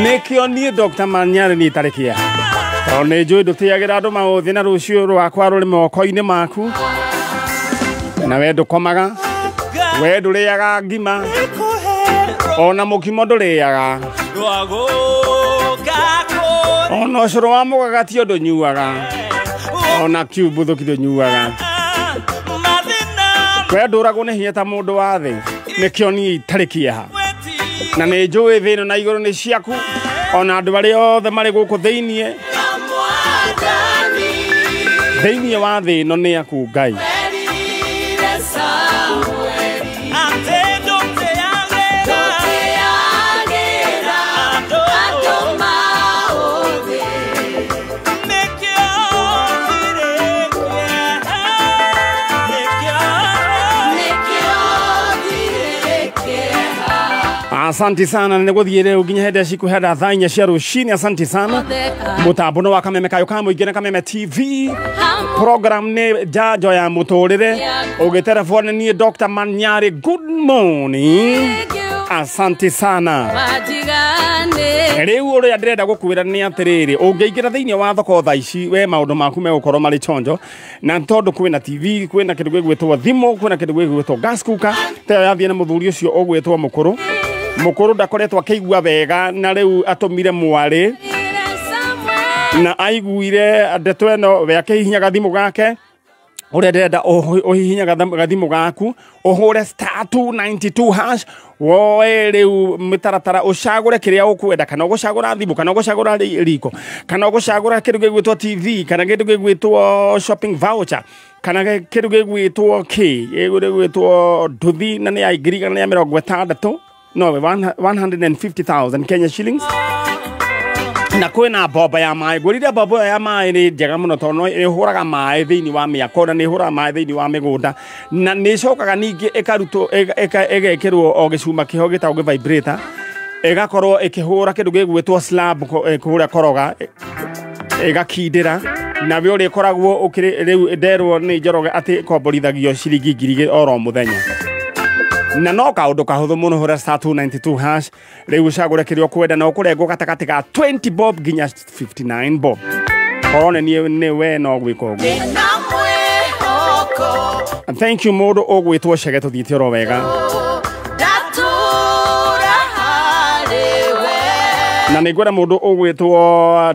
Nekio ni Dr. Manyari ni tarikia. One joy dutiagira andu maũthĩ na rũciũ rwakwa rũrĩ moko-inĩ maku. Na we ndũkomaga, we ndũrĩaga ngima, ona mũkimo ndũrĩaga, ona ũcũrũ wa mũgagati ndũnyuaga, ona kiumbũthũki ndũnyuaga. We ndũragwo nĩ hinya ta mũndũ wa thĩ, nĩkĩo niĩ itarĩ kĩeha. Na nĩ njũĩ thĩ ĩno na igũrũ nĩ ciaku, ona andũ arĩa othe marĩ gũkũ thĩiniĩ wa thĩ ĩno nĩ aku Ngai. Asante sana nĩgũthiĩre nginya hĩndĩ cikuhenda thaa 4 cia rũcinĩ. Asante sana mũtambo no wa Kameme Kayũ mũingĩ na Kameme TV. Program nĩ njanjo ya mũtũrĩre ũgĩterefone niĩ Dr. Manyari. Good morning. Asante sana. Rĩu ũrĩa ndĩrenda gũkwĩra nĩ atĩrĩrĩ, ũngĩingĩra thĩinĩ wa thoko thaa ici we maũndũ maku megũkorwo marĩ chonjo, na tondũ kwĩna TV, kwĩna kĩndũ gĩgwĩtwo thimũ, kwĩna kĩndũ gĩgwĩtwo gas cooker. Teyo yathiĩ na mũthuri ũcio ũgwĩtwo mũkũrũ ndakoretwo akĩigua wega, na rĩu atũmire mwarĩ na aiguire ndeto ĩno we akĩhihinyaga thimũ gake. Ũrĩa ndĩrenda ũhihinyaga gathimũ gaku ũhũre *292# woe rĩu mĩtaratara ũcagũre kĩrĩa ũkwenda, kana ũgũcagũra thimũ, kana ũgũcagũra riko, kana ũgũcagũra kĩndũ gĩgwĩtwo TV, kana kĩndũ gĩgwĩtwo shopping voucher, kana kĩndũ gĩgwĩtwo nduthi na nĩ ya ngiri kana ya 60,000, no 150,000 Kenya shillings. Na kwĩna bomba ya maĩ. Ngũrire bomba ya maĩ nĩ njega mũno tondũ ĩhũraga maĩ thĩinĩ wa mĩako, na nĩ ĩhũraga maĩ thĩinĩ wa mĩgũnda, na nĩ ĩcokaga ningĩ ĩkarutwo ĩgekĩrwo o gĩcuma kĩho gĩtagwo vibrator, ĩgakorwo ĩkĩhũra kĩndũ gĩgwĩtwo slab kũrĩa koroga, ĩgakindĩra, na we ũrĩa ĩkoragwo rĩu nderwo nĩ Njoroge atĩ ĩkomborithagio ciringi 2,000 oro mũthenya. Na no kaũndũ kahũthũ mũno hũra *292# rĩu ũcagũre kĩrĩa ũkwenda, na ũkũrengwo gatagatĩ ga 20 bob nginya 59 bob. Korone nĩ we no gwĩka ũguo. Thank you mũndũ ũgwĩtwo Chege, tũthiĩte oro wega. Na nĩ ngwĩra mũndũ ũgwĩtwo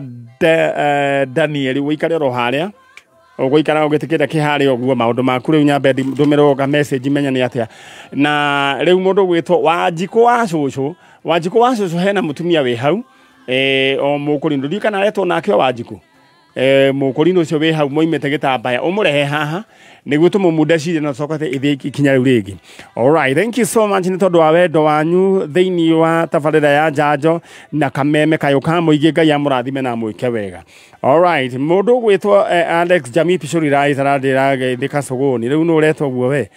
Daniel ũikare oro harĩa, ũgũikara ũgĩtĩkĩra kĩharĩa ũguo maũndũ maku rĩu nyambe ndũmĩrwo message menya nĩ atĩa. Na rĩu mũndũ gwĩtwo Wanjikũ wa cũcũ hena mũtumia wĩ hau o mũkũrindu ndikana aretwo nake Wanjikũ mũkũrindu ũcio wĩ hau moimĩte Gĩtambaya, ũmũrehe haha nĩguo tũmũmunde ciire na tũcokete ithiĩ ikinya rĩu rĩngĩ. Alright, thank you so much nĩ tondũ wa wendo wanyu thĩinĩ wa tabarĩra ya njanjo na Kameme Kayũ mũingĩ. Ngai amũrathime na mwĩke wega. Alright, mũndũ gwĩtwo Alex Jamii Pishori Rise arandĩra Thika Sogoni, rĩu nĩ ũretwo guo we.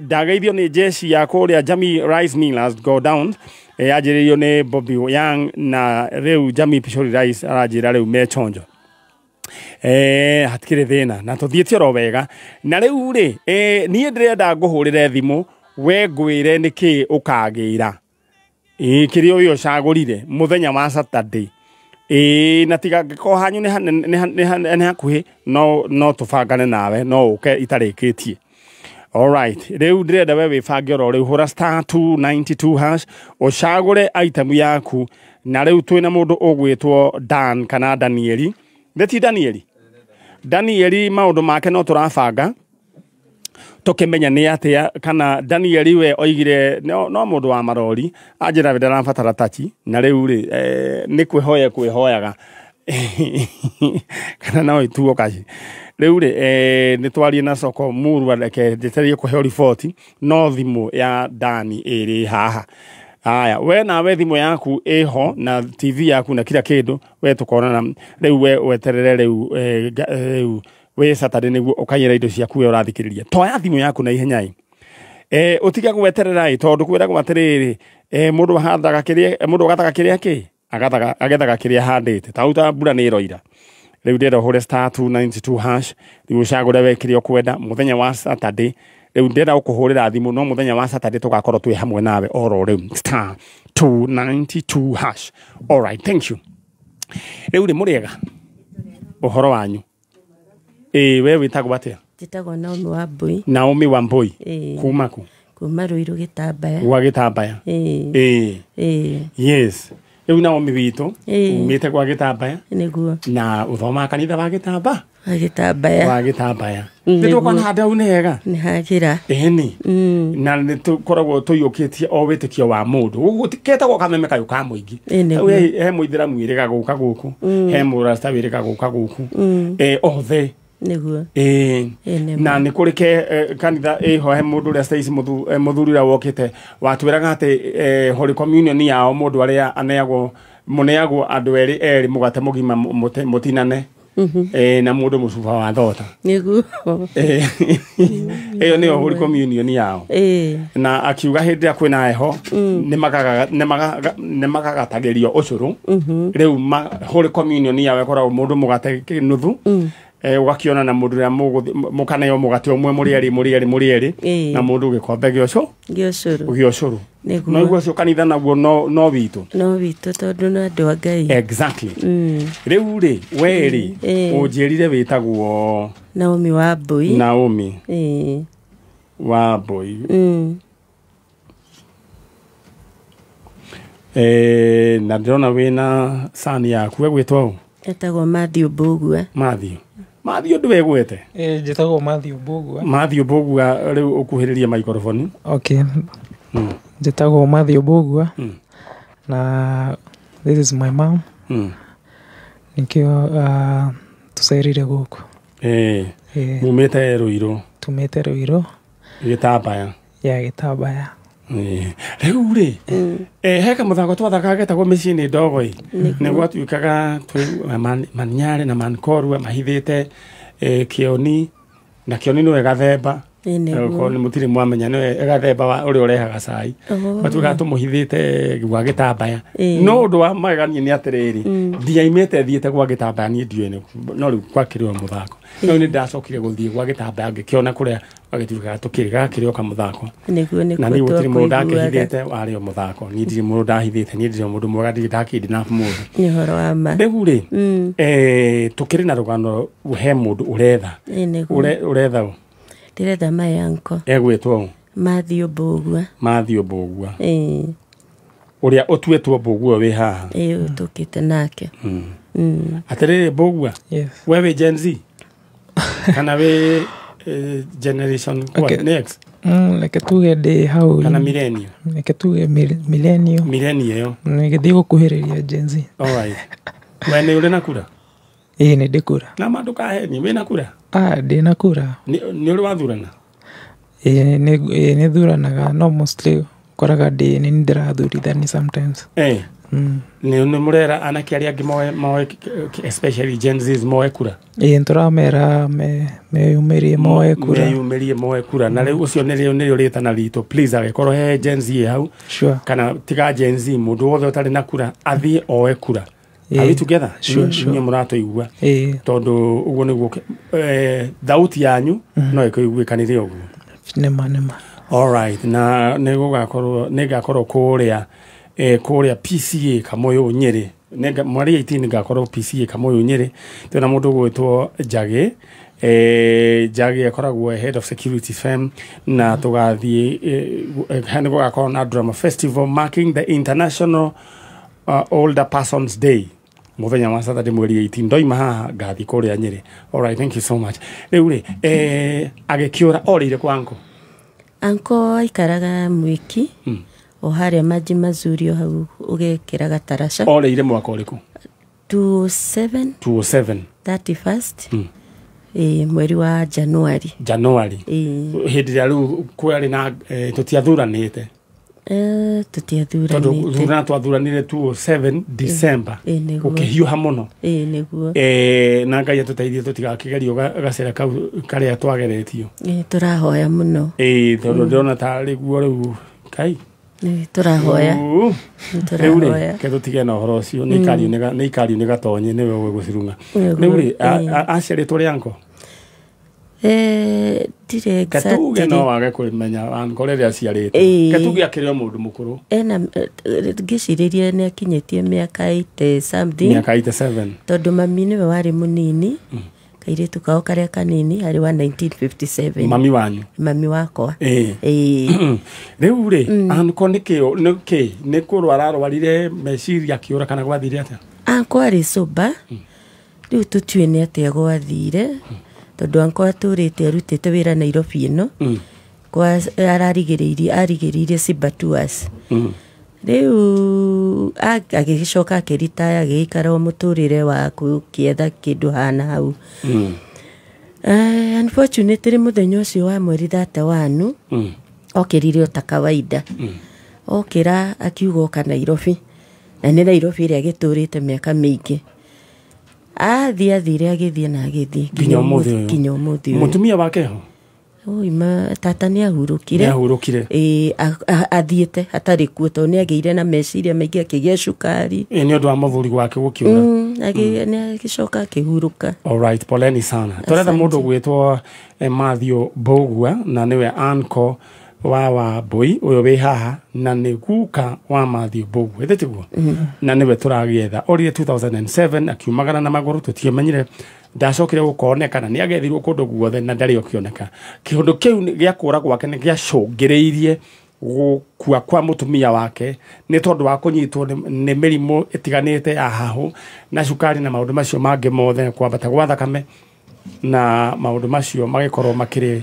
Ndagaithio nĩ jeshi ya kũrĩa Jamii Rice Millers go down, yanjĩrĩirio nĩ Bobby Young, na rĩu Jamii Pishori Rise aranjĩra rĩu me chonjo. Hatikĩrĩ thĩna na tũthiĩte oro wega. Na rĩu rĩ niĩ ndĩrenda ngũhũrĩre thimũ we ngwĩre nĩkĩ ũkagĩra kĩrĩa ũyũ ũcagũrire mũthenya wa Saturday. Na tiga ngĩkorwo hanyu nĩ hakuhĩ no tũbangane nawe, no ũke itarĩkĩtie. Alright, rĩu ndĩrenda we wĩbange oro rĩu hũra *292# ũcagũre item yaku. Na rĩu twĩna mũndũ ũgwĩtwo Dan kana Danieli. Ndeti Danieli maũndũ make no tũrabanga tũkĩmenya nĩ atĩa, kana Danieli we oigire no mũndũ wa marori anjĩra ndarabatara tachi, na rĩu rĩ nĩ kwĩhoyaga kana no ituo kaci. Rĩu rĩ nĩ twarie na Soko Muru reke njetererie kũheo riboti, no thimũ ya Dani ĩrĩ haha. Aya, we nawe thimũ yaku ĩho na TV yaku na kila kĩndũ, we tũkorana rĩu we weterere rĩu we Saturday nĩguo ũkaiyĩra indo ciaku we ũrathikĩrĩria. Toya thimũ yaku na ihenya ũtige gweterera tondũ kwĩragwo atĩrĩrĩ mũndũ agathaga kĩrĩa kĩ agethaga kĩrĩa handĩte, ta mbura nĩ ĩroira. Rĩu ndĩrenda ũhũre *292# rĩu ũcagũre we kĩrĩa ũkwenda mũthenya wa Saturday. Rĩu ndĩrenda gũkũhũrĩra thimũ no mũthenya wa Saturday tũgakorwo twĩ hamwe nawe oro rĩu 292 hash. All right, thank you. Rĩu rĩ mũrĩega ũhoro wanyu we wĩtagwo atĩa? Njĩtagwo Naomi Wambui. Naomi Wambui kuma ku? Kuma Ruiru Gĩtambaya. Gwa Gĩtambaya. Yes. Rĩu Naomi witũ umĩte gwa Gĩtambaya nĩguo na ũthomaga kanitha wa Gĩtambaya? Wa Gĩtambaya. Nĩtũkona handũ hau nĩ hega? Nĩ hagĩra. Ĩni na nĩtũkoragwo tũiyũkĩtie o wĩtĩkio wa mũndũ. Ũguo ketagwo kameme kayũ ka mũingĩ. He mũithĩramu wĩrĩga gũka gũkũ, he mũrasta wĩrĩga gũka gũkũ, othe nĩguo na nĩ kũrĩ kanitha ĩho he mũndũ ũrĩa Stacy mũthurira wokĩte watwĩraga atĩ Holy Communion yao mũndũ arĩa mũneagwo andũ erĩ mũgate mũgima mũtinane na mũndũ mũcuba wa thota nĩguo ĩyo nĩyo Holy Communion yao na akiuga hĩndĩ ĩrĩa kwĩna heho nĩ magagatagĩrio ũcũrũ rĩu Holy Communion yao ĩkoragwo mũndũ mũgate nuthu ugakiona na mundu ya mukaneo mugati omwe muri eri na mundu gikombe giocuru no igwo cio kanitha naguo no witu tondu na andu a Ngai exactly riu ri weri unjirire witagwo Naomi Wambui Wambui na ndona wina sani yaku egwitwo etagwo Matthew Bogua. Matthew ndwe gwete? Njĩtagwo Matthew Bogua. Matthew Bogua rĩu ũkuhĩrĩrie microphone. Okay. Njĩtagwo Matthew Bogua. Na this is my mom. Nikio tucerire gũkũ. Mumĩte Ruiru. Tumĩte Ruiru. Gĩtambaya. Gĩtambaya. Rĩu rĩ heka mũthako twathakagĩtagwo mĩciĩ-inĩ ndogo nĩ gwatuĩkaga maninyare na mankorua mahithĩte kĩoni na kĩoni nĩwe gathemba ko nĩ mũtirĩ mwamenya nĩwe gathemba ũrĩa ũrehaga cai gwatuĩkaga tũmũhithĩte gwa Gĩtambaya no ũndũ wa magegania nĩ atĩrĩrĩ ndiaimĩte thiĩte gwa Gĩtambaya niĩ ndiũĩ no rĩu gwakĩrĩ mũthako no nĩ ndacokire gũthiĩ gwa Gĩtambaya ngĩkĩona kũrĩa agĩtuĩkaga tũkĩrĩga kĩrĩo kamũthako na nĩ gũtirĩ mũndũ ndakĩhithĩte warĩ o mũthako niĩ ndirĩ mũndũ ndahithĩte niĩ ndirĩ mũndũ mwega ndirĩ ndakĩndinabu mũndũ nĩ ũhoro wa ma rĩu rĩ tũkĩrĩ na rũgano he mũndũ ũretha ndĩretha mayanko egwĩtwo Matthew Bogua ũrĩa ũtuĩtwo Bogua wĩ haha ũtũkĩte nake atĩrĩrĩ Bogua we wĩ Gen Z kana wĩ generation next reke tuge ndĩ hau kana millennium reke tuge millennium yo nĩgĩthiĩ gũkuhĩrĩria Gen Z. Alright we nĩ ũrĩ na kura? Nĩ ndĩkura na mandũ kaheni wĩ na kura? Ndĩ na kura. Nĩ ũrĩ wathurana? Nĩ thuranaga no mostly koraga nĩ ndĩrathurithani sometimes nĩ mũrera anake arĩa angĩ moe especially Gen Zs moe kura? Tũramera meyumĩrie moe kura na rĩu ũcio nĩrĩo rĩtana ritũ please agĩkorwo he Gen Z hau kana tiga Gen Z mũndũ wothe ũtarĩ na kura athiĩ oe kura. Are we together? Sure. Nĩ mũratũigua tondũ ũguo nĩguo thauti yanyu no ĩkũiguĩkanire ũguo nĩma. Alright na nĩgakorwo kũrĩa PCA Kamoyo Nyeri mweri 18 ngakorwo PCA Kamoyo Nyeri twĩna mũndũ gwĩtwo Njagi akoragwo head of security firm na tũgathiĩ nĩ gũgakorwo na drama festival marking the International Older Persons Day muthenya wa Saturday mweri 18 ndoima haha ngathi kũrĩa Nyeri. Alright, thank you so much. Rĩu rĩ agĩkĩũra orĩire kwa anko aikaraga Mwiki o harĩa Maji Mazuri o hau ũgekĩra gataraca. Orĩire mwaka ũrĩkũ? 27 31st mweri wa January hĩndĩ ĩrĩa rĩu kwarĩ na tũtiathuranĩte tũtiathuranĩte twathuranire 27 December ũkĩhiũha mũno na Ngai atũteithie tũtigakĩgerio gacĩra kau karĩa twageretio tũrahoya mũno tondũ ndĩrona tarĩ guo rĩu Ngai tũrahoya rĩu rĩ ke tũtige na ũhoro ũcio nĩ ikariũ nĩ gatonye nĩwe ũgũcirunga rĩu rĩ aciarĩtwo rĩ anko Dire exactly. Katuge no wage kurimenya ankorere aciarite. Katuge akiryo mundu mukuru. Ena ngiciririe ni akinyetie miaka 80 something. Miaka 87. Tondu mami niwe wari munini. Kairitu kao karia kanini ari wa 1957. Mami wanyu. Mami wakwa. Riu ri anko ni kurwara arwarire meciria akiura kana gwathire atia? Anko ari soba. Riu tutue ni atia gwathire. Tondu anko aturite arutite wira Nairobi ino. Kwa arigiririe Sibatuas. Riu agicoka akiritaya agikara muturire wa kukietha kindu hana hau. Unfortunately muthenya ucio wa mweri 31 okirire ta kawaida. Okira akiuga oka Nairobi. Na ni Nairobi ria giturite miaka mingi. Athire agithie na agithie kinyo muthi. Mutumia wake ho? Ima tata ni ahurukire. Athiete atari kuo to ni ageire na meciria maingi akigia cukari. Ni undu wa muthuri wake gukiura. Ni agicoka akihuruka. Alright, poleni sana. Turetha mundu gwitwo Matthew Bogua na niwe anko wa boy uyo wi haha na ni guka wa Matthew Bogua. Ethitiguo. Na niwe turagietha. Orire 2007 akiumagara na maguru tutimenyire ndacokire gukoneka na ni agethirwo kundu guothe na ndari okioneka. Kiundu kiu gia kura gwake ni gia cungiriirie gukua kwa mutumia wake ni tondu wa kunyitwo ni mirimo itiganite ya hahu na cukari na maundu macio mangi mothe kwambata gwa thakame na maundu macio magikorwo makiri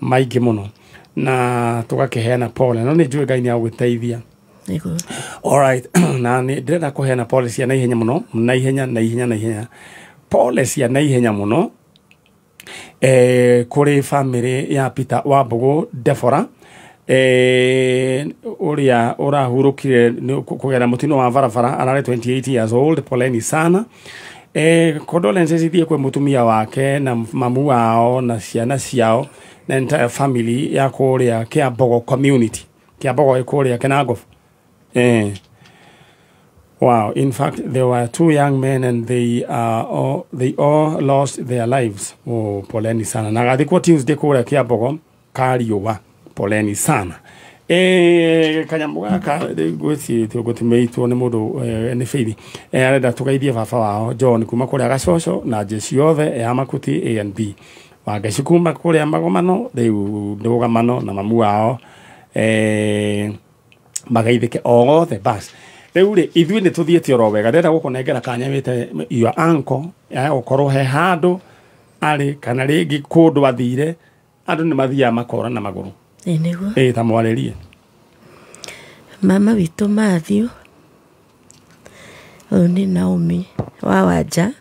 maingi muno na tugakiheana pole no ni njui Ngai ni agũteithia. Alright, na ni ndĩrenda kuheana pole cia na ihenya muno na ihenya pole cia na ihenya muno kuri family ya Peter Wambugu Defora uria urahurukire kugera mutino wa barabara arare 28 years old. Poleni sana. Condolences ithie kwe mutumia wake na mamu wao na ciana ciao na entire family ya kuria Kiambogo community. Kiambogo kuria Kenagov. Wow, in fact there were 2 young men and they all lost their lives. Poleni sana. Na gathikwo Tuesday kuria Kiambogo Kariuwa. Poleni sana. Kanyambo gaka gweci tugutumeitwo ni mundu ni Faith arenda tugeithie baba wao John kuma kuria Gacoco na jeshi yothe ya Makuti A&B wageci kuma kuria Magomano riu ndugamano na mamu wao magaithike othe bas. Riu ri ithui ni tuthiete oro wega ndenda gukunengera kanya wite your uncle ya ukorwo he handu ari kana ringi kundu athire andu ni mathia makora na maguru. Niguo. Tamwarerie. Mama witu Matthew. Oni Naomi wa Wanja.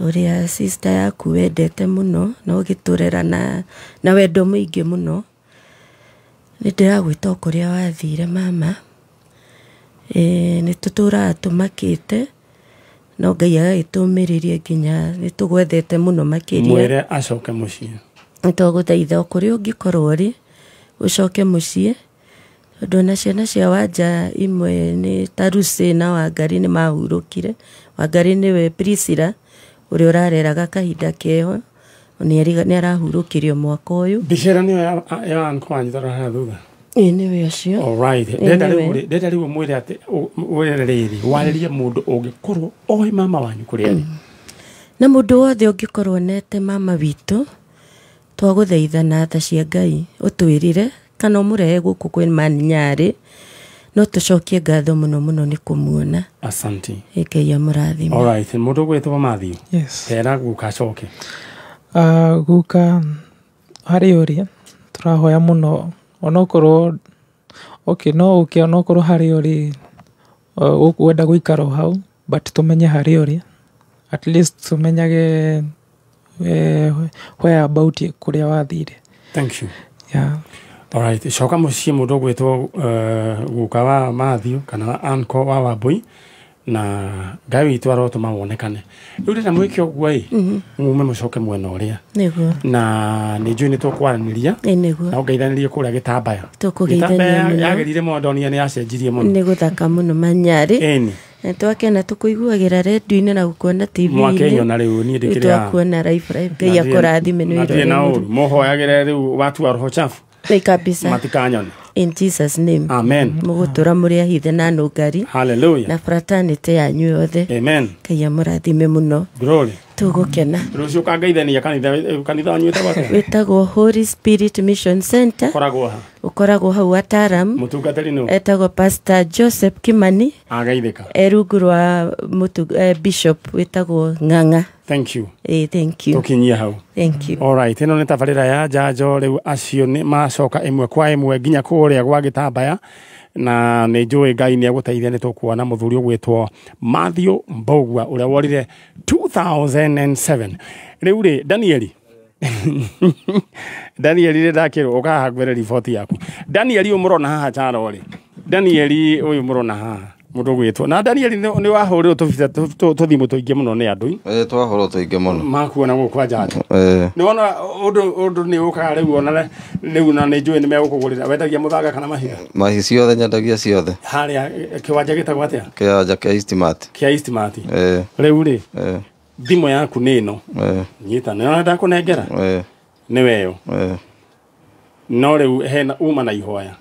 Uria sister yaku wendete muno na ugiturera na wendo muingi muno. Ni ndiragwita kuria wathire mama. Ni tutura tumakite. No Ngai agituumiririe nginya ni tugwethete muno makiria. Mwere acoke mucii. Toguthaitha kuria ungikorwo ri ucoke mucii ndona ciana cia Wanja imwe ni Tarusi na Wangari ni mahurukire. Wangari niwe Priscilla uria urareraga kahinda keho ni arahurukirio mwaka uyu. Bishera niyo ya ankwani tara thutha. Niwe ucio. Alright, ndenda riu mwire ati werereri waririe mundu ungikorwo oi mama wanyu kuria ri na mundu wothe ungikorwo nete mama witu twaguthaitha na tha cia Ngai utwirire kana umurehe guku kwi Maninyari no tucokie ngatho muno ni kumuona. Asante. Ngai amurathime. Alright, mundu gwitwo Matthew. Yes. Tera guka coke. Guka hari uria turahoya muno onokorwo no onokorwo hari uri ukwenda guikara hau but tumenye hari uria at least tumenyage where about kuria wathire. Thank you. Yeah. Alright, coka mucii mundu gwitwo guka wa Matthew kana anko wa Wambui na Ngai witu arotuma wonekane. Riu ndina mwike ogwo mume mucoke mwena uria. Niguo. Na ni njui ni tukwaraniria. Niguo. Na ugeithanirie kuria Gitambaya. Tukugeithania yagerire Mondonia ni acenjirie muno. Ni guthaka muno Manyari. Eni. Twakena tukuiguagira radio-inĩ na gukuona TV-inĩ. Mwakenya na riu ni ndikira. Twakuona live Ngai akurathime nĩ wĩra. Na mohoyagire riu watu wa roho chafu. Ni kabisa. Matikanyone. In Jesus name. Amen. Mugutura muri ahithe na nungari. Hallelujah. Na fraternity yanyu yothe. Amen. Ngai amurathime muno. Glory. Tugukena. Rucio kangeithania kanitha wanyu wetagwo Holy Spirit Mission Center. Ukoragwo hau Ataram. Mutungatari no. Etagwo Pastor Joseph Kimani. Ageithika. Rungu rwa Bishop wetagwo Ng'ang'a. Thank you. Thank you. Tukinyia hau. Thank you. All right. Ino nĩ tabarĩra ya njanjo rĩu acio nĩ macoka ĩmwe kwa ĩmwe nginya kũrĩa gwa Gĩtambaya na nĩ njũĩ Ngai nĩ agũteithia nĩ tũkuona mũthuri ũgwĩtwo Matthew Mbogua ũrĩa worire 2007. Rĩu rĩ Danieli Danieli ndakĩrwo ũkahangwere riboti yaku. Danieli ũmũrona haha charo rĩ. Danieli ũyũ mũrona haha mundu gwitwo na Danieli ni wahũrĩrwo tũthimũ tũingĩ mũno nĩ andũ twahũrwo tũingĩ mũno makuona gũkwa njanjo nĩ wona ũndũ nĩ ũkaga rĩu ona rĩu na nĩ njũĩ nĩ megũkũgũrĩra wendagia mũthanga kana mahiga ciothe nyendagia ciothe harĩa kĩwanja gĩtagwo atĩa kĩwanja kĩa Eastmart rĩu rĩ thimũ yaku nĩ ĩno nyita nĩ ona ndakũnengera nĩ weyo no rĩu hena uma na ihoya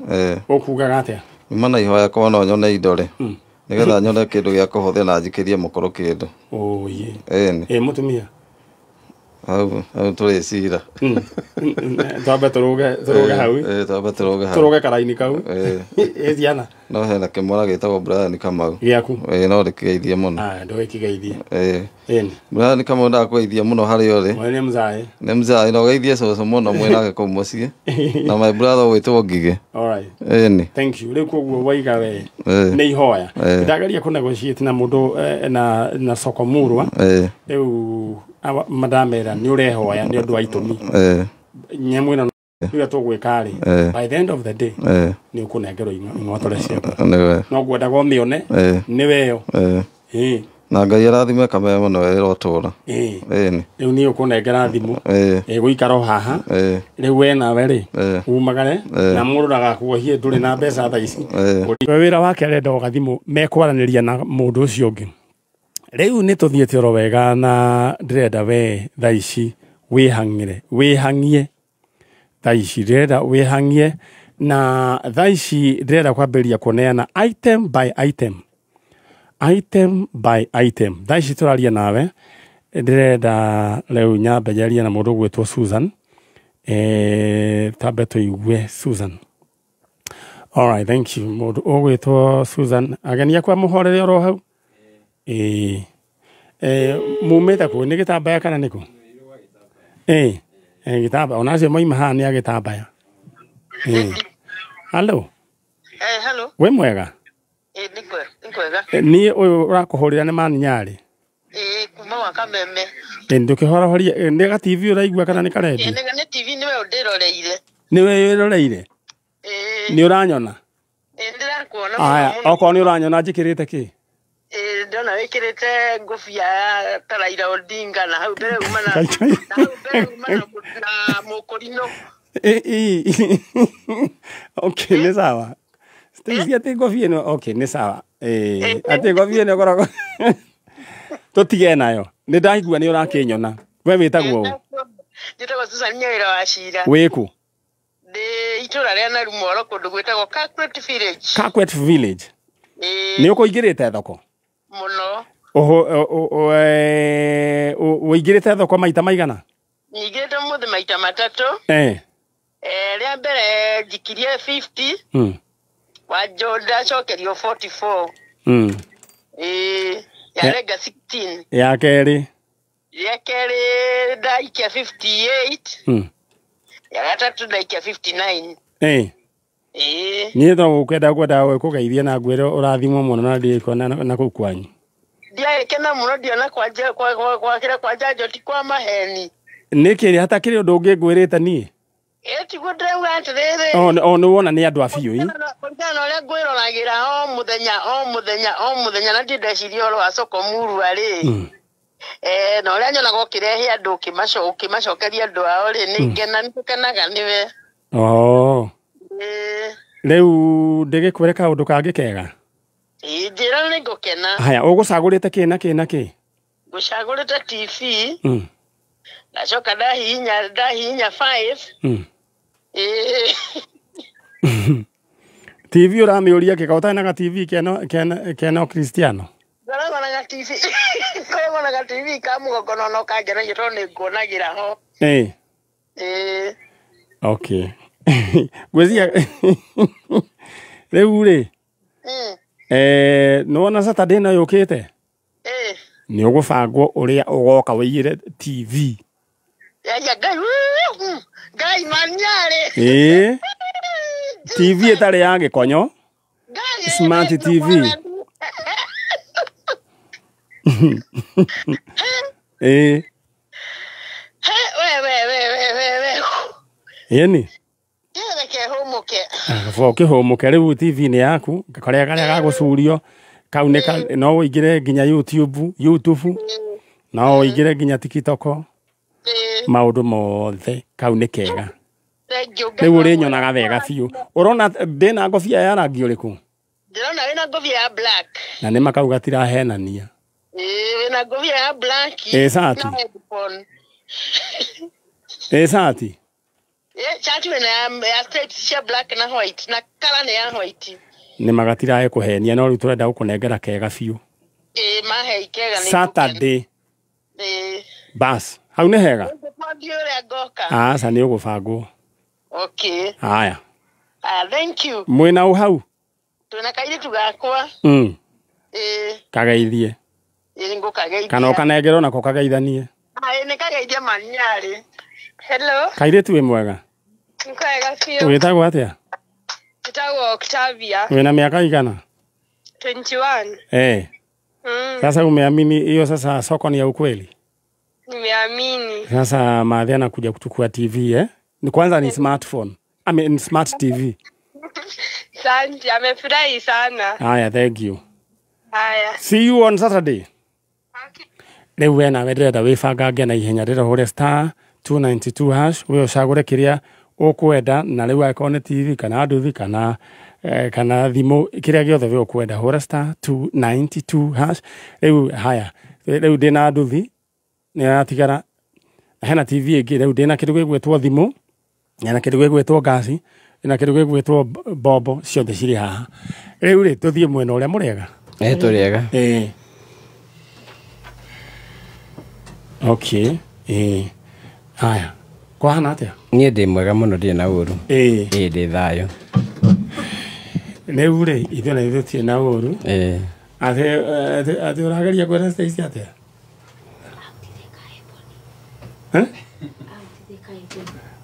ũkugaga atĩa uma na ihoya kona nyone idore nigetha nyone kindu gya kuhothe na njikirie mukoro kindu ye mutumia au tuli cira twambe turuge hau turuge karaini kau ethiana no hena kimora gitagwo Brian Kamau giaku no rikigeithie muno ndo ikigeithie Brian Kamau ndakugeithia muno hari ori nĩ mzai no geithie coco muno mwinake kuu mucii na my brother witwo Ngige thank you riku guo waiga we nĩ ihoya ndageria kunegotiate na mundu na Sokomurwa riu madamera ni urehoya ni undu wa itumi nyamwe ino niyo tugwika ri by the end of the day ni ukunengerwo ing'otore ciaku no gwenda go mione ni weyo na Ngai arathime kameme muno wĩra ũtũra riu ni ukunengera thimu guikara haha riu we nawe ri umagare na mundu ndagakuohie nduri na mbeca tha ici we wĩra wake arenda ũgathimu mekwaranĩria na mundu ũcio ũngĩ riu ni tuthiete oro wega na ndirenda we tha ici wihangie tha ici ndirenda wihangie na tha ici ndirenda kwambĩrĩria kuneana item by item tha ici tũraria nawe ndirenda riu nyambejaria na mũndũ gwĩtwo Susan tambe tũigue Susan. All right, thank you. Mũndũ ũgwĩtwo Susan agenia kwa mũhorere oro hau mumeta ko ni Gĩtambaya kana niko Gĩtambaya ona cio moima haha nĩ Gĩtambaya hello hello we mwega ni uyu urakuhurira ni mani nyari kuma wa Kameme ndukihora ni ga TV uraigua kana ni karendi ni TV ni we ndiroreire ni uranyona ndirakuona aya oko ni uranyona njikirite ki ndona wikirite ngofia ta Raila Odinga na hau mbere umana na Mokorino okay ni sawa Stacey ati ngofia no okay ni sawa ati ngofia ni koragwo tutige nayo ni ndaigua ni urakinyona we witagwo nditagwo Susan Nyawira wa Cira wiku itura ria na Rumoro kundu gwitagwo Kakwet Village ni ukuingirite thoko muno uingirite thoko maita maigana ngirite muthe maita matatu ria mbere jikirie 50 wajo ndacokerio 44 ya rega 16 ya keri ndaikia 58 ya gatatu ndaikia 59 ni ndo kwenda we kugeithia na ngwire urathimwo muno na ndiko na kukwanyu dia kena muno dia na kwa kira kwa jajo ti kwa maheni nikiri hata kiri undu ngingwirite ni eti gudreuga atiriri no wona ni andu afiu no le gwirolagira o muthenya na ndindeciria ro Sokomuru ari no le nyona gokirehe andu kimacokeria andu ao ri ni ngena nikenaga niwe rĩu ndĩgĩkwĩre kaũndũ kangĩ kega Njĩra nĩ ngũkena. Haya, ũgũcagũrĩte kĩ na kĩ na kĩ? Ngũcagũrĩte TV. Ndacoka ndahihinya 5. TV ũramĩũria kĩka ũtarĩ na TV kena Cristiano. Ngoragwo na TV. Ngoragwo na TV ka mũgongo no kangenagia tondũ nĩ nguonagĩra ho. Okay. Gwĩcia rĩu rĩ nĩwona Saturday ĩno yũkĩte? Nĩ ũgũbangwo ũrĩa ũgoka wĩigĩre TV. Ngai maniarĩ. TV ĩtarĩ ya gĩkonyo. Smart TV. Yeni. Kĩhũmũke rĩu TV nĩ yaku, karĩa gagũcurio, kau no ũingĩre nginya YouTube, no ũingĩre nginya TikTok, maũndũ mothe, kau nĩ kega. Rĩu ũrĩnyonaga wega biũ. Ũrona ndĩna ngobia ya rangi ũrĩkũ? Ndĩrona wĩna ngobia ya black. Na nĩ makau gatirahenania. Wĩna ngobia ya black. Sati. Sati. Chati wena ya straight cia black na white na color ni ya white. Nĩ magatirahe kũhenia no rĩu tũrenda gũkũnengera kega biũ. Mahe kega nĩ. Saturday. Bas, hau nĩ hega. Aca nĩ ũgũbangwo. Okay. Haya. Thank you. Mwĩna ũ hau? Twĩna kairĩtu gakwa. Kageithie. Ngũkageithia. Kana ũkanengerwo nako kageithanie. Nĩ kageithia maniarĩ. Hello. Kairĩtu wĩ mwega? Nkega biũ. Wĩtagwo atĩa? Wĩtagwo Octavia. Wĩna mĩaka igana? 21. Sasa umeamini hiyo sasa soko ni ya ukweli? Nimeamini. Sasa Madhi anakuja kuchukua TV Ni kwanza ni smartphone. I mean smart TV. Asante, amefurahi sana. Haya, thank you. Haya. See you on Saturday. Okay. Leo wena wedreda wifanga na ihenya rira hore star 292 hash we ucagure kiria ukwenda na riu akone TV kana nduthi kana thimo kiria giothe we ukwenda hore star 292 hash riu haya riu ndina nduthi ni atigara hena TV ingi riu ndina kindu gwetwo thimo na kindu gwetwo gasi na kindu gwetwo bobo ciothe ciri haha riu ri tuthie mwena uria murega turiega okay haya kwahana atia nie ndi mwega muno ndi na uru ndi thayo riu ri ithu na ithu tie na uru ate urageria kwenda stage atia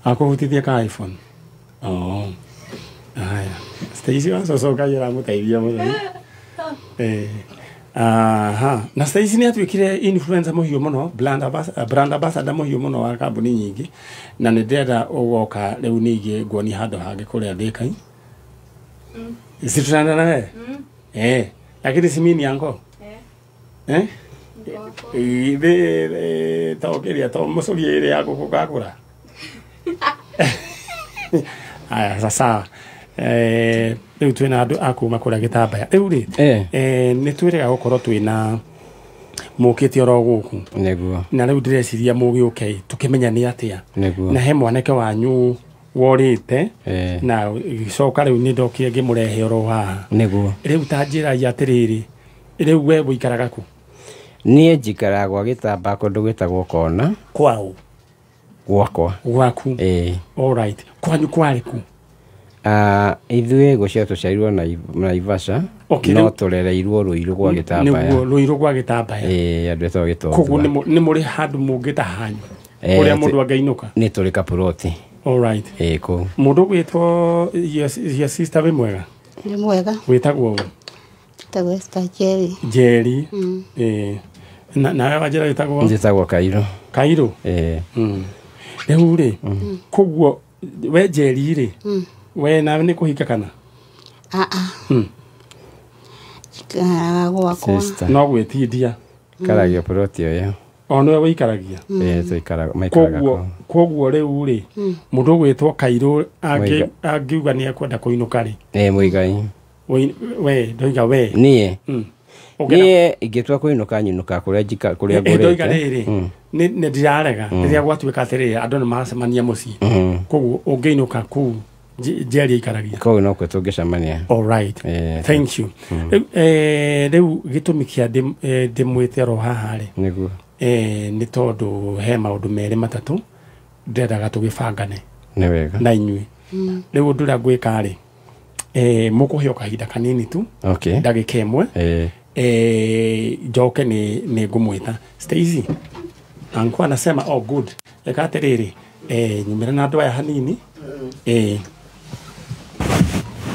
akuhutithia ka iPhone haya stage wacocoka yera muteithia mutheri na Stacy ni atwikire influencer muhiu muno brand ambassador muhiu muno wa kambuni nyingi na ni ndenda ugoka riu ningi nguoni handu hangi kuria thikai Sitrana na lakini simini yango ibe taokeria to musuri ile yako kukakura aya sasa riu twina andu akuma kuria gitambaya riu ri ni twirega gukorwo twina mukite oro guku neguo na riu ndireciria mugiuke tukimenya ni atia neguo na he mwanake wanyu worite na gicoka riu ni ndokie ngimurehe oro haha neguo riu tanjira ya atiriri riu we guikaraga ku nie njikara gwa gitamba kundu gwitagwo kona kwao gwakwa gwaku all right kwanyu kwariku ithuĩ gũcio tũciarirwo na Ivasha no tũrereirwo Ruiru gwa Gĩtambaya nĩguo Ruiru gwa Gĩtambaya andũ etagwo Gĩtondua koguo nĩ mũrĩ handũ mũngĩta hanyu ũrĩa mũndũ angĩinũka nĩ tũrĩ Kapuroti all right kũu mũndũ gwĩtwo your sister wĩ mwega nĩ mwega wĩtagwo wĩtagwo Esther Jerry na wajira wĩtagwo Kairo rĩu rĩ koguo we Jerry rĩ we na nĩ kũhika kana gwakwa no gwĩtindia karagia Puroti ũyũ ono we ikaragia tũikaraga maikaraga koguo rĩu rĩ mũndũ gwĩtwo Kairo angiuga nĩ akwenda kũinũka rĩ mũigai we ndoiga we nie nie ingetua kuinuka kuria njika kuria ngorete ndoiga riri ni ndirarega riria gwatuika atiriri andu ni macemania mucii koguo ungeinuka ku njeri ikaragia koguo no kwe tungicemania. All right, thank you. Riu gitumi kia ndimwite ro haha ri niguo ni tondu he maundu meri matatu ndendaga tugibangane ni wega na inyui riu ndura gwika ri mukuhio kahinda kanini tu ndagika imwe njoke ni ngumwita Stacy anko anasema oh good eka atiriri nyumira na andu aya hanini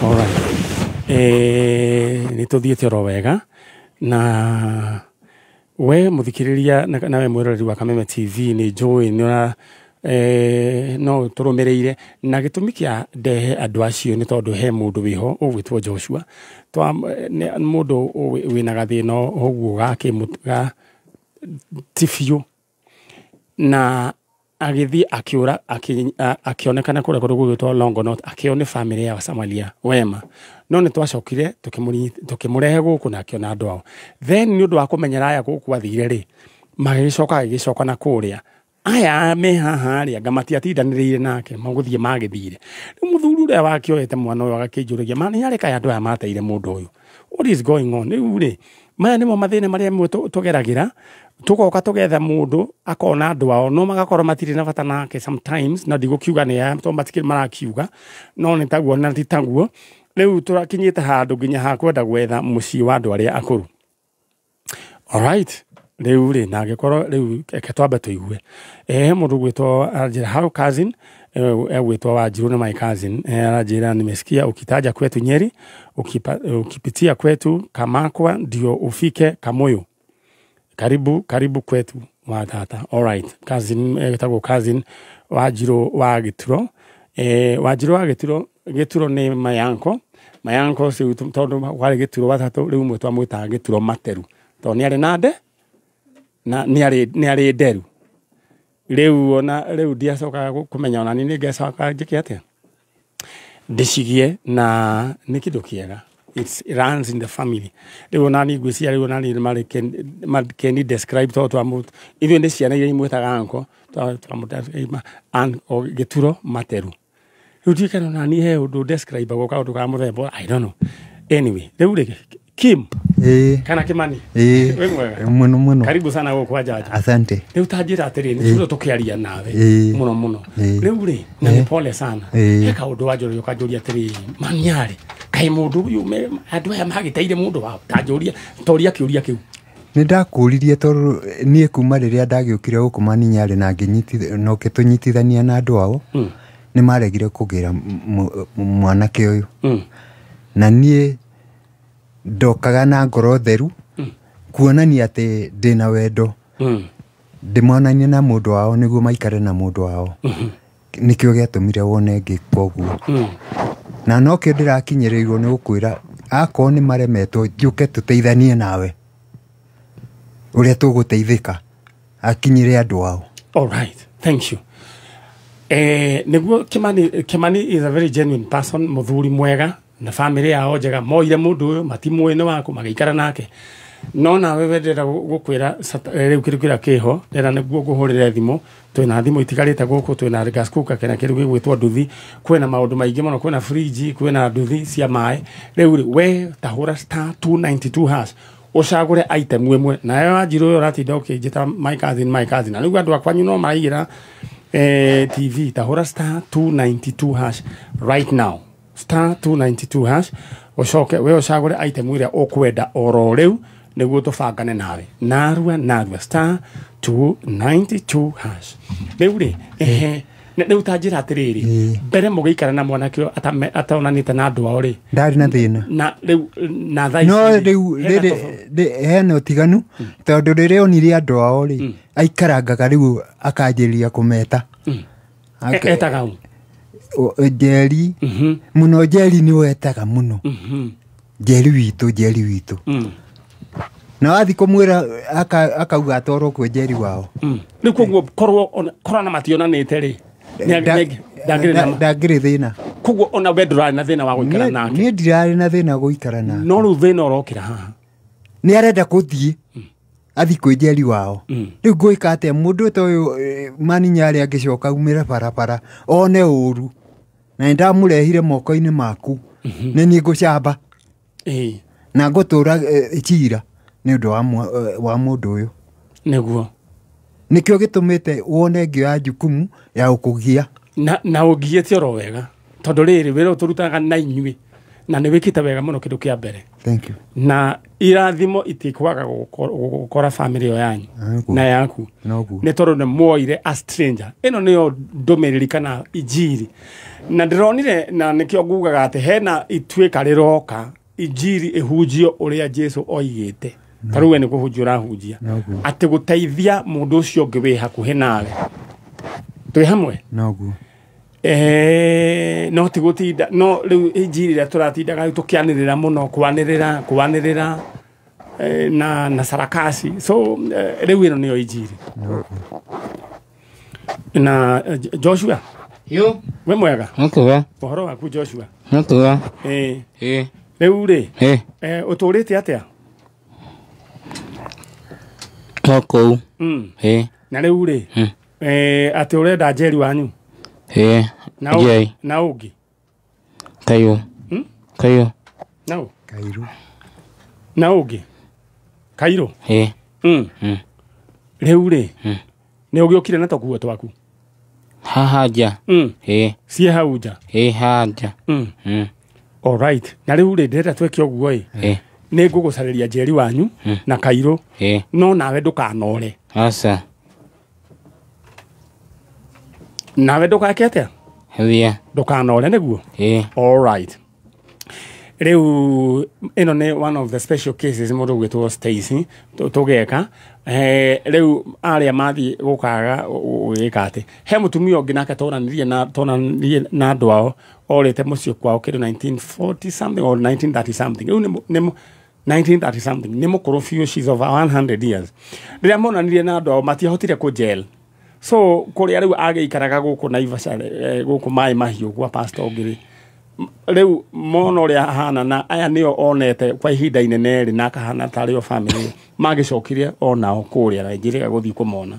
all right ni tuthiete ro wega na we muthikiriria nawe mwiroreri wa Kameme TV ni Joy ni ora no turumireire na gitumi kia ndehe andu acio ni tondu he mundu wiho ugwitwo Joshua twa mundu wina gathina oguo ga tifio na agithi akiura akionekana kure gugwitwo Longonot akione family ya Samaria wema no ni twacokire tukimurehe guku na akiona andu ao then ni undu wa kumenyera aya guku athire ri magicoka na kuria aya me haha ri ngamati atindanirire nake maguthie magithire muthuri uria wakioete mwana uyu agakijuragia mani yareka andu aya mateire mundu uyu what is going on riu ri maya nimo mathina maria mwe tugeragira tugoka tugetha mundu akona andu ao no magakorwo matiri na bata nake sometimes na ndigukiuga ni ya to matikiri marakiuga no ni taguo na ti taguo riu turakinyite handu nginya ha kwenda gwetha mucii wa andu aria akuru. All right, riu ri na gikorwo riu eke twambe tuigue mundu gwitwo anjira how cousin gwitwo Wanjiru na my cousin anjira nimesikia ukitaja kwetu Nyeri ukipitia kwetu Kamakwa ndio ufike Kamoyo. Karibu kwetu wa tata. All right, cousin tago cousin Wanjiru wa Gituro Wanjiru wa Gituro ni mayanko si tondu wale Gituro watatu riu mwe twamwita Gituro Materu to ni ari nade na ni ari nderu riu ndiacoka kumenya ona ni ngecoka njike atia ndicigie na ni kindu kiega it runs in the family riu nani ngwiciria riu nani marikeni describe to twamu ithu ndi ciana iria imwetaga anko o Gituro Materu riu ndikana nani he undu describe goka undu ka muthembo I don't know anyway riu ri Kim kana Kimani we mwega muno karibu sana wewe kwa jaji asante riu tajira atiri ni tuzo tukiaria nawe muno riu ri na ni pole sana eka undu wajoro yokajuria atiri maniari kai mundu uyu andu aya magiteire mundu wa tajuria toria kiuria kiu ni ndakuririe toru nie kuma riria ndagiukire guku Maninyari na nginyitithania no kitunyitithania na andu ao ni maregire kugira mwanake uyu na nie ndokaga na ngoro theru kuonania ati ndina wendo ndimonania na mundu wao niguo maikare na mundu wao nikio giatumire wone ngikoguo na no kio ndirakinyirirwo ni gukwira ako ni maremetwo njuke tuteithanie nawe uria tuguteithika akinyire andu wao. All right, thank you. Niguo Kimani is a very genuine person, muthuri mwega na family yao njega moire mundu uyu matimwene wako magikara nake no na wewe ndira gukwira riu kirikira kiho ndira niguo guhurire thimo twina thimo itigarite guku twina gas cooker kana kiru gigwitwo nduthi kwina maundu maingi muno kwina fridge kwina nduthi cia mai riu we tahura star 292 hash ucagure item imwe na yo Wanjiru yo ratinda ukijita my cousin na riu andu akwanyu no maigira TV tahura star 292 hash right now star 292 hash ucoke we ucagure item iria ukwenda oro riu niguo tubangane nawe narua star 292 hash riu ri riu tanjira atiriri mbere mugiikara na mwanake ataonanite na andu ao ri ndari na thina na riu na thaici no riu hena utiganu tondu riria onire andu ao ri aikarangaga riu akanjiria kumeta etaga Jerry muno Jerry ni wetaga muno Jerry witu na wathi kumwira akauga atoro kwe Jerry wao ni koguo korwo na mationanite ri ndagire thina koguo ona we ndurari na thina wa guikara nake ni ndirari na thina guikara nake no ru thina urokira haha ni arenda kuthie athi kwi njeri wao riu nguika atia mundu ta uyu Maninyari angicoka umire barabara one uru na ndamurehire moko-ini maku ni ni ngucamba na ngutura cira ni undu wa mundu uyu niguo nikio gitumite wone ngioya jukumu ya ukugia na ugiete oro wega tondu riri wira turutaga na inyui na ni wikite wega muno kindu kia mbere thank you na irathimo itikwaga gukora family yanyu na yaku ni tondu ni muoire a stranger ino niyo ndumiriri kana injiri na ndironire na nikio ngugaga ati hena itwika riroka injiri ihunjio uria Jesu oigite taruwe ni kuhunjia urahunjia ati guteithia mundu ucio ngi wi hakuhi nawe twi hamwe noguo no tigutinda no riu injiri ria turatindaga tukianirira muno kwanirira na sarakasi so riu ino niyo injiri na Joshua yo we mwega okay uhoro waku Joshua okay riu ri uturite atia toko na riu ri ati urenda njeri wanyu na ungi kayo na ungi Kairo riu ri ni ugiukire na tokuo twaku hahaja sie hauja haja all right na riu ri ndenda tweke uguo ni ngugucariria njeri wanyu na Kairo no nawe ndukanore asa nawe ndukake atia ndukanore niguo all right riu ino ni one of the special cases mundu gwitwo Stacy tugeka riu aria mathi gukaga gwika ati he mutumia ungi nake tonanirie na andu ao orite mucio kwao kiru 1940 something or 1930 something riu ni 1930 something ni mukuru few she's over 100 years riria monanirie na andu ao matiahotire ku jail so kuria riu ageikaraga guku Naivasha guku mai mahiu kwa pastor Ogiri riu mono ria hana na aya nio onete kwa ihinda inene ri na kahana tario family magicokirie onao kuria Nigeria guthii kumona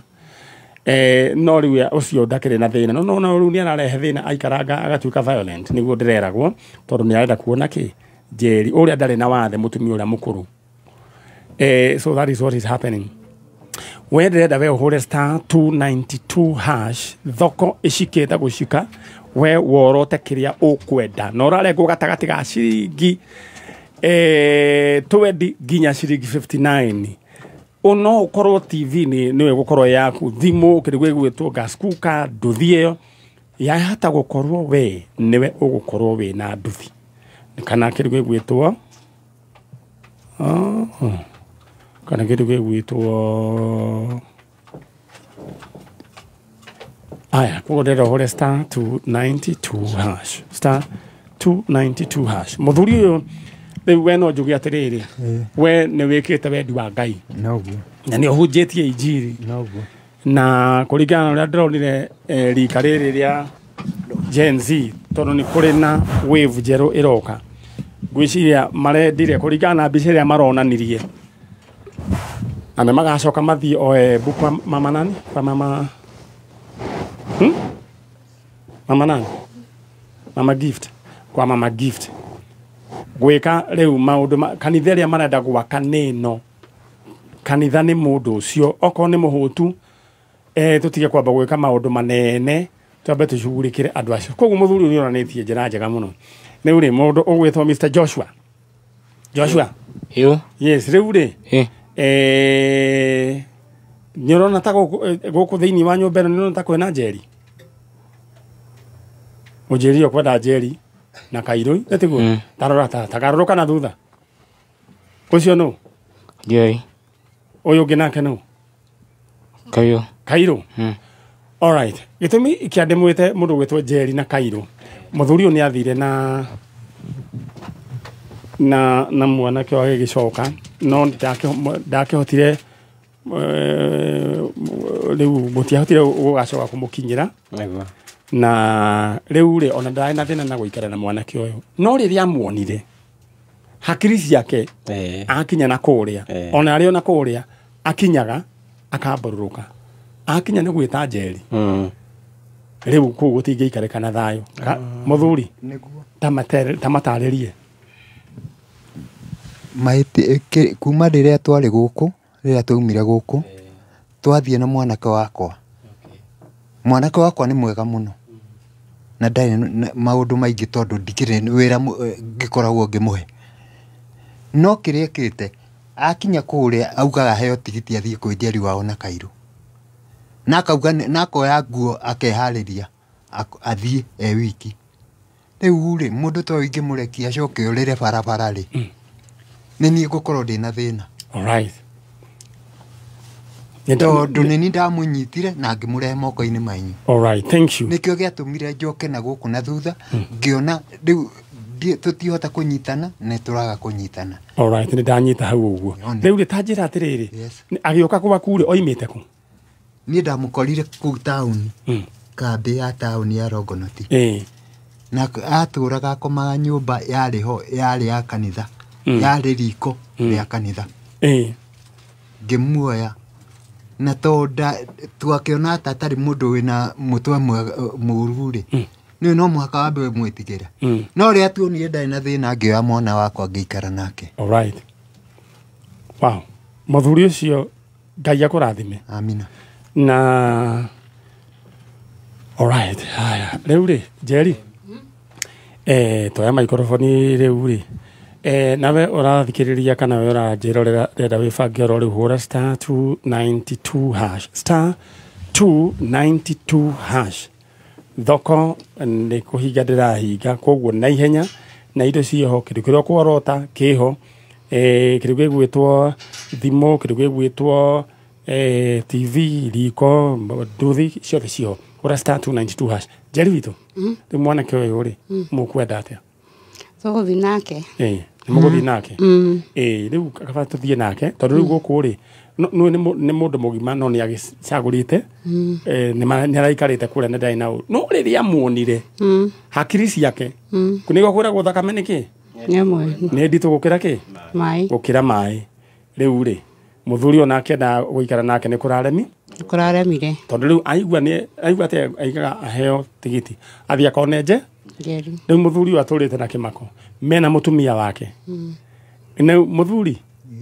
no riu ucio ndakire na thina no riu ni ararehe thina aikaranga agatuika violent niguo ndireragwo tondu ni arenda kuona ki jeri uria ndari na wathe mutumia uria mukuru so that is what is happening we ndirenda we uhure star 292 hash thoko ishiketa gushika we worote kiria ukwenda no rarengwo gatagati ga ciringi 20 ginya ciringi 59 uno ukorwo TV niwe gukorwo yaku thimu kirigwe gwitwo gas cooker nduthie ya hata gukorwo we niwe ugukorwo we na nduthi kana kirigwe gwitwo kana kirigwe gwitwo aya kugodera hore star 292 hash star 292 hash muthuri uyu riu we no njugi atiriri we ni wikite wendi wa Ngai noguo na ni uhunjitie injiri noguo na kuringana na uria ndironire rika riri ria Gen Z tondu ni kuri na wave njeru iroka gwiciria marendire kuringana na mbica iria maronanirie ana magacoka mathii bukwa mama nani kwa mama mama nani mama gift kwa mama gift gwika riu maundu kanitha ria marenda gwaka nino kanitha ni mundu ucio oko ni muhutu tutige kwamba gwika maundu manene twambe tucugurikire andu acio koguo muthuri uyu oranitie njira njega muno ni uri mundu ugwitwo Mr Joshua yes riu ri nyorona ta guku thiini wa nyumba ino nyorona ta kwena njeri ujeri okwenda njeri na Kairo etiguo tarora tagaroroka na thutha ucio no uyu nginake no Kairo all right gitumi ikiandimwite mundu gwitwo njeri na Kairo muthuri uyu ni athire na mwana kyo agicoka no ndakihotire riu mutiahotire gugacoka kumukinyira na riu ri ona ndai na thina na guikara na mwanake uyu no riria amuonire hakiri ciake akinya na kuria ona ari ona kuria akinyaga akambururuka akinya ni gwita njeri riu ku gutingiikarika na thayo muthuri tamataririe maiti kuma riria twari guku riria twaumire guku twathie na mwanake wakwa mwanake wakwa ni mwega muno na ndari maundu maingi tondu ndikire wira ngikoragwo ngimuhe no kiria kite akinya kuria augaga heo tigiti athie kwendia riu wao na Kairu na akauga nakoya nguo akehariria athie wiki riu ri mundu to ingimurekia acoke urire barabara ri ni ni gukorwo ndina thina. Alright. Tondu nini ndamunyitire na ngimurehe moko-ini manyu. Alright, thank you. Nikio giatumire njoke na guku na thutha ngiona riu tutihota kunyitana na turaga kunyitana. Alright, ni ndanyita hau uguo. Riu ritanjira atiriri agioka kuba kure oimite ku ni ndamukorire ku town kambi ya town ya Rogonoti na aturaga komaga nyumba yari ho yari ya kanitha yari riko ya kanitha ngimuoya na tonda twakiona tatari mundu wina mutwe mururi ni no mwaka wambe mwitigira no ria tuonire ndari na thina ngioya mwana wakwa ngiikara nake. Alright. Wow. Muthuri ucio Ngai akurathime. Amina. Na alright. Haya. Riu ri Jerry. Toya microphone riu ri. Nawe urathikiriria kana we uranjirorera renda wibange ro riu hura *292 hash *292 hash thoko ni kuhinga ndirahinga koguo na ihenya na indo ciho kindu kiria kworota kiho kindu gigwitwo thimo kindu gigwitwo TV riko nduthi ciothe ciho hura *292 hash Jerry witu riu mwanake uyu ri mukwenda atia Tuguthi nake. Muguthi nake. Riu akaba tuthie nake tondu riu guku ri ni mundu mugima no ni agicagurite ni araikarite kuria ndai na no riria muonire hakiri ciake kunigo kwira guthakame niki ni nditu gukira ki mai gukira mai riu ri muthuri ona akenda guikara nake ni kuraremire tondu riu aigua ate aigaga aheo tigiti athia akoneje riu muthuri aturite na kimako mena mutumia wake na muthuri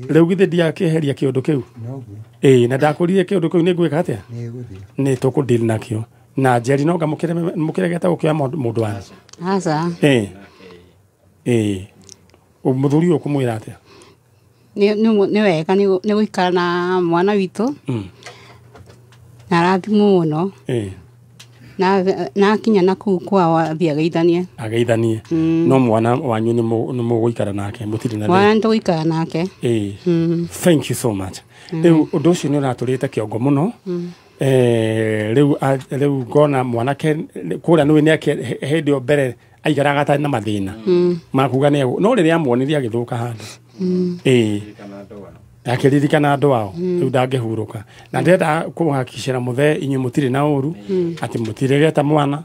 riu githe ndiakeheria kiundu kiu na ndakurire kiundu kiu ni gwika atia ni tukudeal nakio na Jerry no ngamukire geta gukioya mundu wanyu asa muthuri ukumwira atia ni wega ni guikara na mwana witu na rathimu muno na kinya na kuu kwa thia geithanie no mwana wanyu ni muguikara nake mutiri na mwana nduguikara nake thank you so much riu undu ucio ni uraturite kiongo muno riu ngona mwanake kuria niwe ni hindi o mbere aigaraga atari na mathina makuga ni no riria amuonirie agithuka handu akiririkana andu ao riu ndangihuruka na ndenda kuhakikishira muthe inyu mutiri na uru ati mutirigeta mwana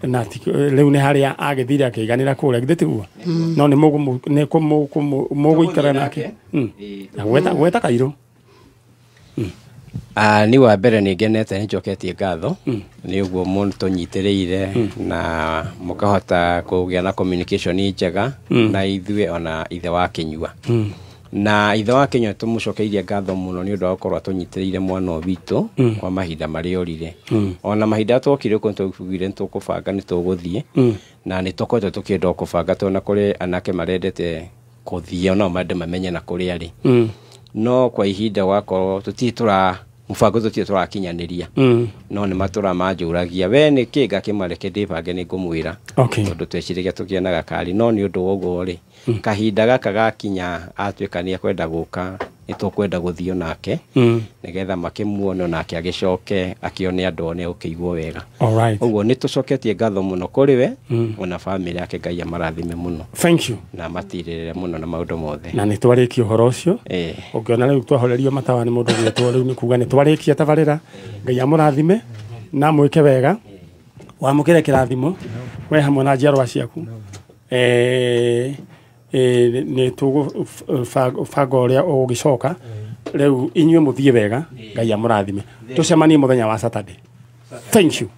na riu ni haria agithire akiganira kuria githitiguo no ni muguikara nake na gweta Kairu ni wa mbere ni ngenete ni njoketie ngatho ni uguo mundu tunyitiriire na mukahota kugia na communication njega na ithue ona ithe wa Kinyua na ithe wa Kinyua tumucokeirie ngatho muno ni undu wa gukorwo tunyitiriire mwana witu kwa mahinda mari orire ona mahinda twokire ko tugire tukubanga ni tuguthie na ni tukote tukienda kubanga tona kuri anake marendete kuthie ona mande mamenye na kuri ari no kwa ihinda wako tutitura mubango tutie turakinyaniria no ni matura manjuragia we ni kinga kimareke ndibange ni ngumwira tondu twecirigia tukienaga kari no ni undu woguo ri kahinda gaka gakinya atwikania kwenda guka nitukwenda guthio nake nigetha makimuone nake agicoke akione andu one ukigwo wega uguo nitucoketie ngatho muno kuri we ona family yake Ngai amarathime muno thank you na matirire muno na maundu mothe na nitwarikie uhoro ucio ungiona riu twahorerio matawa ni mundu gwetwo riu ni kuga nitwarikie tabarira Ngai amurathime na mwike wega wamukire kirathimo we hamwe na njiarwa ciaku nä tå banga å rä a å gä coka rä u inyuä må thiä wega ngai amå rathime tå cemanie må thenya wa Saturday. Thank you.